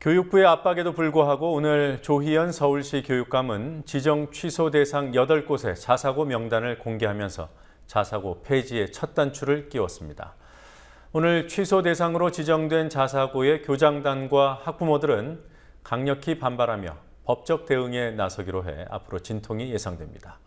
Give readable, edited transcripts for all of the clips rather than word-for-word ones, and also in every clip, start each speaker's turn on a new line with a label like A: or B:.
A: 교육부의 압박에도 불구하고 오늘 조희연 서울시 교육감은 지정 취소 대상 8곳의 자사고 명단을 공개하면서 자사고 폐지의 첫 단추를 끼웠습니다. 오늘 취소 대상으로 지정된 자사고의 교장단과 학부모들은 강력히 반발하며 법적 대응에 나서기로 해 앞으로 진통이 예상됩니다.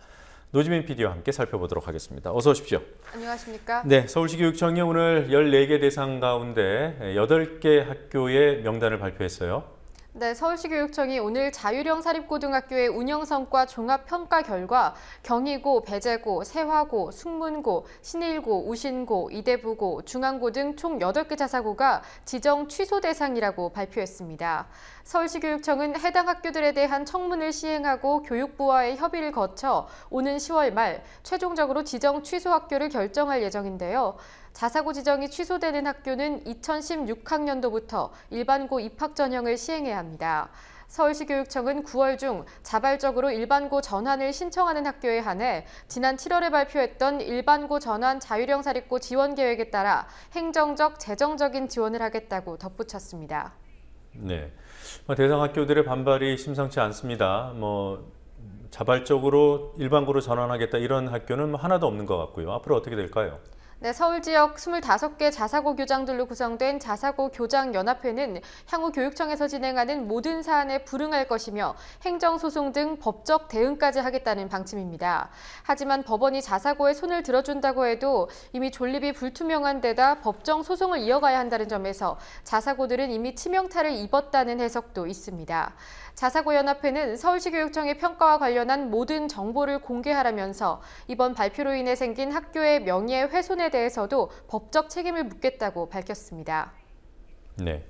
A: 노지민 PD와 함께 살펴보도록 하겠습니다. 어서 오십시오.
B: 안녕하십니까?
A: 네, 서울시교육청이 오늘 14개 대상 가운데 8개 학교의 명단을 발표했어요.
B: 네, 서울시교육청이 오늘 자율형 사립고등학교의 운영성과 종합평가 결과 경희고, 배재고, 세화고, 숙문고, 신일고, 우신고, 이대부고, 중앙고 등 총 8개 자사고가 지정 취소 대상이라고 발표했습니다. 서울시교육청은 해당 학교들에 대한 청문을 시행하고 교육부와의 협의를 거쳐 오는 10월 말 최종적으로 지정 취소 학교를 결정할 예정인데요. 자사고 지정이 취소되는 학교는 2016학년도부터 일반고 입학 전형을 시행해야 합니다. 서울시교육청은 9월 중 자발적으로 일반고 전환을 신청하는 학교에 한해 지난 7월에 발표했던 일반고 전환 자율형 사립고 지원 계획에 따라 행정적, 재정적인 지원을 하겠다고 덧붙였습니다.
A: 네, 대상 학교들의 반발이 심상치 않습니다. 자발적으로 일반고로 전환하겠다 이런 학교는 하나도 없는 것 같고요. 앞으로 어떻게 될까요?
B: 네, 서울 지역 25개 자사고 교장들로 구성된 자사고 교장연합회는 향후 교육청에서 진행하는 모든 사안에 불응할 것이며 행정소송 등 법적 대응까지 하겠다는 방침입니다. 하지만 법원이 자사고에 손을 들어준다고 해도 이미 존립이 불투명한 데다 법정 소송을 이어가야 한다는 점에서 자사고들은 이미 치명타를 입었다는 해석도 있습니다. 자사고연합회는 서울시교육청의 평가와 관련한 모든 정보를 공개하라면서 이번 발표로 인해 생긴 학교의 명예 훼손에 대해서도 법적 책임을 묻겠다고 밝혔습니다.
A: 네.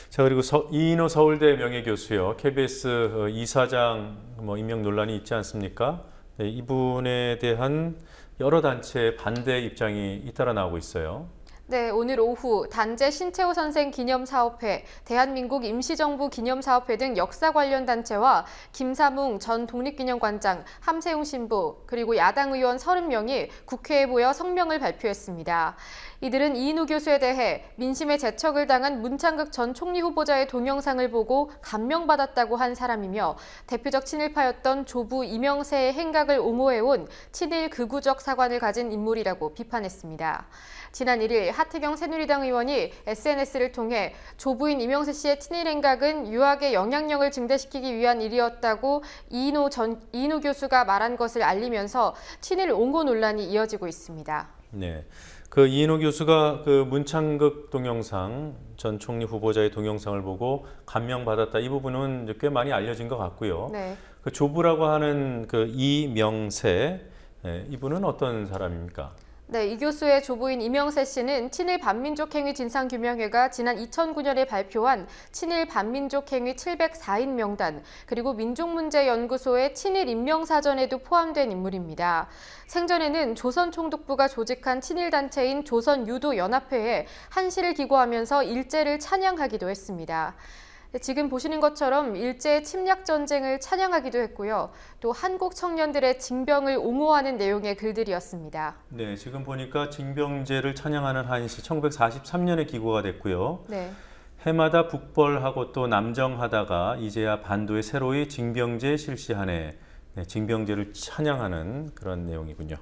A: 자, 그리고 이인호 서울대 명예교수요. KBS 이사장 임명 논란이 있지 않습니까? 네, 이분에 대한 여러 단체의 반대 입장이 잇따라 나오고 있어요.
B: 네, 오늘 오후 단재 신채호 선생 기념사업회, 대한민국 임시정부 기념사업회 등 역사 관련 단체와 김사뭉 전 독립기념관장, 함세웅 신부, 그리고 야당 의원 30명이 국회에 모여 성명을 발표했습니다. 이들은 이인호 교수에 대해 민심의 재척을 당한 문창극 전 총리 후보자의 동영상을 보고 감명받았다고 한 사람이며 대표적 친일파였던 조부 이명세의 행각을 옹호해온 친일 극우적 사관을 가진 인물이라고 비판했습니다. 지난 1일 하태경 새누리당 의원이 SNS를 통해 조부인 이명세 씨의 친일 행각은 유학의 영향력을 증대시키기 위한 일이었다고 이인호 교수가 말한 것을 알리면서 친일 옹호 논란이 이어지고 있습니다.
A: 네, 그 이인호 교수가 그 문창극 동영상 전 총리 후보자의 동영상을 보고 감명받았다 이 부분은 꽤 많이 알려진 것 같고요.
B: 네.
A: 그 조부라고 하는 그 이명세 이분은 어떤 사람입니까?
B: 네, 이 교수의 조부인 이명세 씨는 친일 반민족행위 진상규명회가 지난 2009년에 발표한 친일 반민족행위 704인 명단, 그리고 민족문제연구소의 친일 인명사전에도 포함된 인물입니다. 생전에는 조선총독부가 조직한 친일단체인 조선유도연합회에 한시를 기고하면서 일제를 찬양하기도 했습니다. 지금 보시는 것처럼 일제의 침략 전쟁을 찬양하기도 했고요. 또 한국 청년들의 징병을 옹호하는 내용의 글들이었습니다.
A: 네, 지금 보니까 징병제를 찬양하는 한시 1943년에 기고가 됐고요.
B: 네.
A: 해마다 북벌하고 또 남정하다가 이제야 반도에 새로이 징병제 실시하네. 네, 징병제를 찬양하는 그런 내용이군요.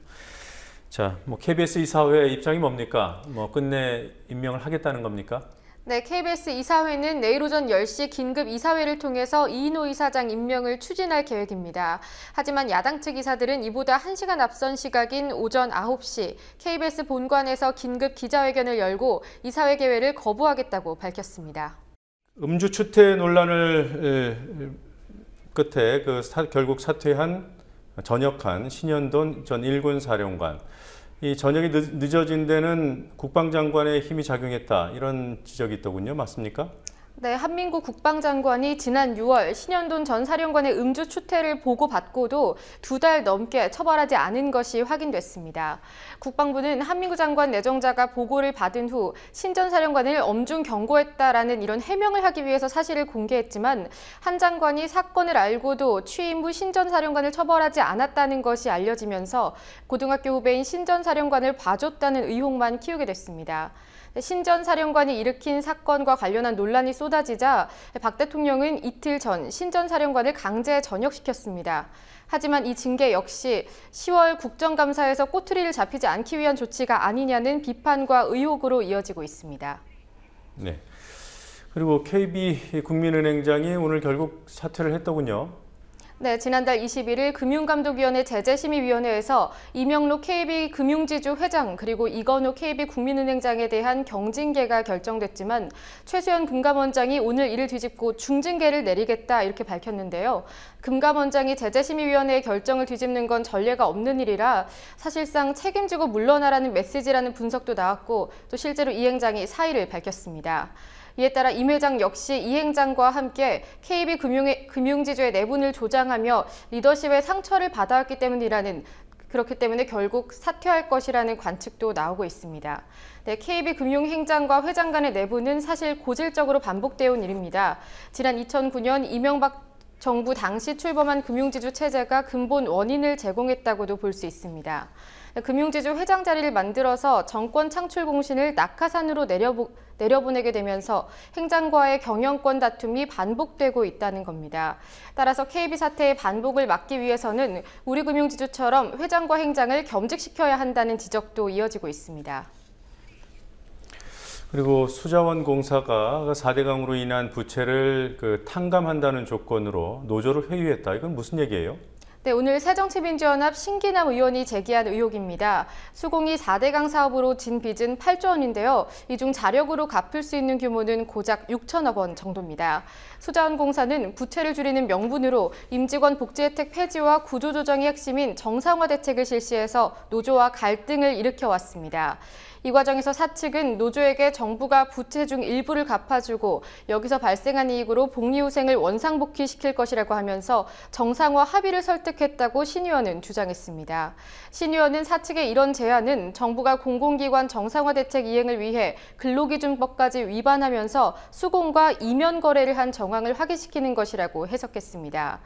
A: 자, KBS 이사회 입장이 뭡니까? 끝내 임명을 하겠다는 겁니까?
B: 네, KBS 이사회는 내일 오전 10시 긴급 이사회를 통해서 이인호 이사장 임명을 추진할 계획입니다. 하지만 야당 측 이사들은 이보다 1시간 앞선 시각인 오전 9시 KBS 본관에서 긴급 기자회견을 열고 이사회 개회를 거부하겠다고 밝혔습니다.
A: 음주 추태 논란을 끝에 결국 사퇴한 전역한 신현돈 전 일군 사령관. 이 전역이 늦어진 데는 국방장관의 힘이 작용했다 이런 지적이 있더군요. 맞습니까?
B: 네, 한민구 국방장관이 지난 6월 신현돈 전 사령관의 음주 추태를 보고받고도 2달 넘게 처벌하지 않은 것이 확인됐습니다. 국방부는 한민구 장관 내정자가 보고를 받은 후 신 전 사령관을 엄중 경고했다라는 이런 해명을 하기 위해서 사실을 공개했지만 한 장관이 사건을 알고도 취임 후 신 전 사령관을 처벌하지 않았다는 것이 알려지면서 고등학교 후배인 신 전 사령관을 봐줬다는 의혹만 키우게 됐습니다. 신전 사령관이 일으킨 사건과 관련한 논란이 쏟아지자 박 대통령은 이틀 전 신전 사령관을 강제 전역시켰습니다. 하지만 이 징계 역시 10월 국정감사에서 꼬투리를 잡히지 않기 위한 조치가 아니냐는 비판과 의혹으로 이어지고 있습니다.
A: 네. 그리고 KB국민은행장이 오늘 결국 사퇴를 했더군요.
B: 네, 지난달 21일 금융감독위원회 제재심의위원회에서 이명록 KB금융지주 회장 그리고 이건우 KB국민은행장에 대한 경징계가 결정됐지만 최수연 금감원장이 오늘 이를 뒤집고 중징계를 내리겠다 이렇게 밝혔는데요. 금감원장이 제재심의위원회의 결정을 뒤집는 건 전례가 없는 일이라 사실상 책임지고 물러나라는 메시지라는 분석도 나왔고 또 실제로 이 행장이 사의를 밝혔습니다. 이에 따라 임 회장 역시 이 행장과 함께 KB금융지주의 내분을 조장하며 리더십의 상처를 받아왔기 때문이라는 그렇기 때문에 결국 사퇴할 것이라는 관측도 나오고 있습니다. 네, KB금융행장과 회장 간의 내분은 사실 고질적으로 반복되어 온 일입니다. 지난 2009년 이명박 정부 당시 출범한 금융지주 체제가 근본 원인을 제공했다고도 볼 수 있습니다. 금융지주 회장 자리를 만들어서 정권 창출 공신을 낙하산으로 내려보내게 되면서 행장과의 경영권 다툼이 반복되고 있다는 겁니다. 따라서 KB 사태의 반복을 막기 위해서는 우리금융지주처럼 회장과 행장을 겸직시켜야 한다는 지적도 이어지고 있습니다.
A: 그리고 수자원공사가 4대강으로 인한 부채를 탕감한다는 조건으로 노조를 회유했다. 이건 무슨 얘기예요?
B: 네, 오늘 새정치민주연합 신기남 의원이 제기한 의혹입니다. 수공이 4대강 사업으로 진 빚은 8조 원인데요. 이 중 자력으로 갚을 수 있는 규모는 고작 6천억 원 정도입니다. 수자원공사는 부채를 줄이는 명분으로 임직원 복지혜택 폐지와 구조조정이 핵심인 정상화 대책을 실시해서 노조와 갈등을 일으켜왔습니다. 이 과정에서 사측은 노조에게 정부가 부채 중 일부를 갚아주고 여기서 발생한 이익으로 복리후생을 원상복귀시킬 것이라고 하면서 정상화 합의를 설득했다고 신 의원은 주장했습니다. 신 의원은 사측의 이런 제안은 정부가 공공기관 정상화 대책 이행을 위해 근로기준법까지 위반하면서 수공과 이면 거래를 한 정황을 확인시키는 것이라고 해석했습니다.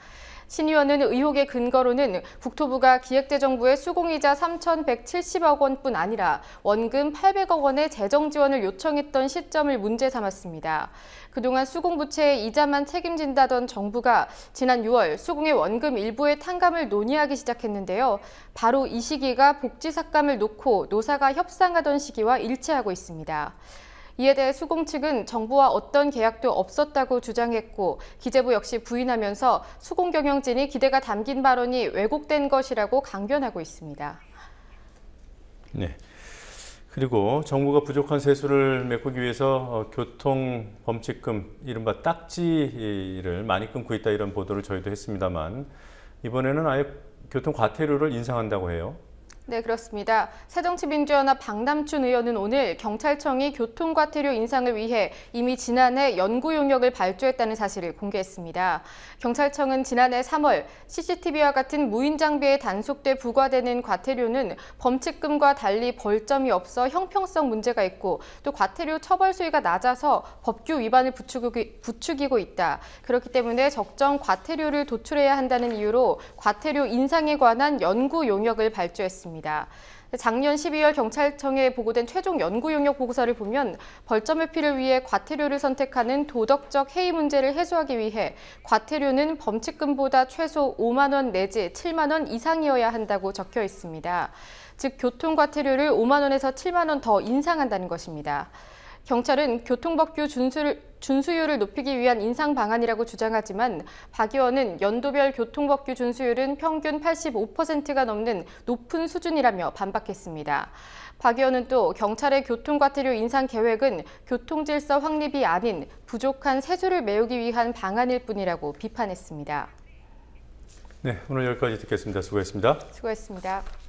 B: 신 의원은 의혹의 근거로는 국토부가 기획재정부에 수공이자 3,170억 원뿐 아니라 원금 800억 원의 재정 지원을 요청했던 시점을 문제 삼았습니다. 그동안 수공부채의 이자만 책임진다던 정부가 지난 6월 수공의 원금 일부의 탕감을 논의하기 시작했는데요. 바로 이 시기가 복지 삭감을 놓고 노사가 협상하던 시기와 일치하고 있습니다. 이에 대해 수공 측은 정부와 어떤 계약도 없었다고 주장했고 기재부 역시 부인하면서 수공 경영진이 기대가 담긴 발언이 왜곡된 것이라고 강변하고 있습니다.
A: 네. 그리고 정부가 부족한 세수를 메꾸기 위해서 교통범칙금, 이른바 딱지를 많이 끊고 있다 이런 보도를 저희도 했습니다만 이번에는 아예 교통과태료를 인상한다고 해요.
B: 네, 그렇습니다. 새정치민주연합 박남춘 의원은 오늘 경찰청이 교통과태료 인상을 위해 이미 지난해 연구 용역을 발주했다는 사실을 공개했습니다. 경찰청은 지난해 3월 CCTV와 같은 무인 장비에 단속돼 부과되는 과태료는 범칙금과 달리 벌점이 없어 형평성 문제가 있고 또 과태료 처벌 수위가 낮아서 법규 위반을 부추기고 있다. 그렇기 때문에 적정 과태료를 도출해야 한다는 이유로 과태료 인상에 관한 연구 용역을 발주했습니다. 작년 12월 경찰청에 보고된 최종 연구 용역 보고서를 보면 벌점 회피를 위해 과태료를 선택하는 도덕적 해이 문제를 해소하기 위해 과태료는 범칙금보다 최소 5만 원 내지 7만 원 이상이어야 한다고 적혀 있습니다. 즉 교통과태료를 5만 원에서 7만 원 더 인상한다는 것입니다. 경찰은 교통법규 준수율을 높이기 위한 인상 방안이라고 주장하지만 박 의원은 연도별 교통법규 준수율은 평균 85%가 넘는 높은 수준이라며 반박했습니다. 박 의원은 또 경찰의 교통과태료 인상 계획은 교통질서 확립이 아닌 부족한 세수를 메우기 위한 방안일 뿐이라고 비판했습니다.
A: 네, 오늘 여기까지 듣겠습니다. 수고했습니다.
B: 수고했습니다.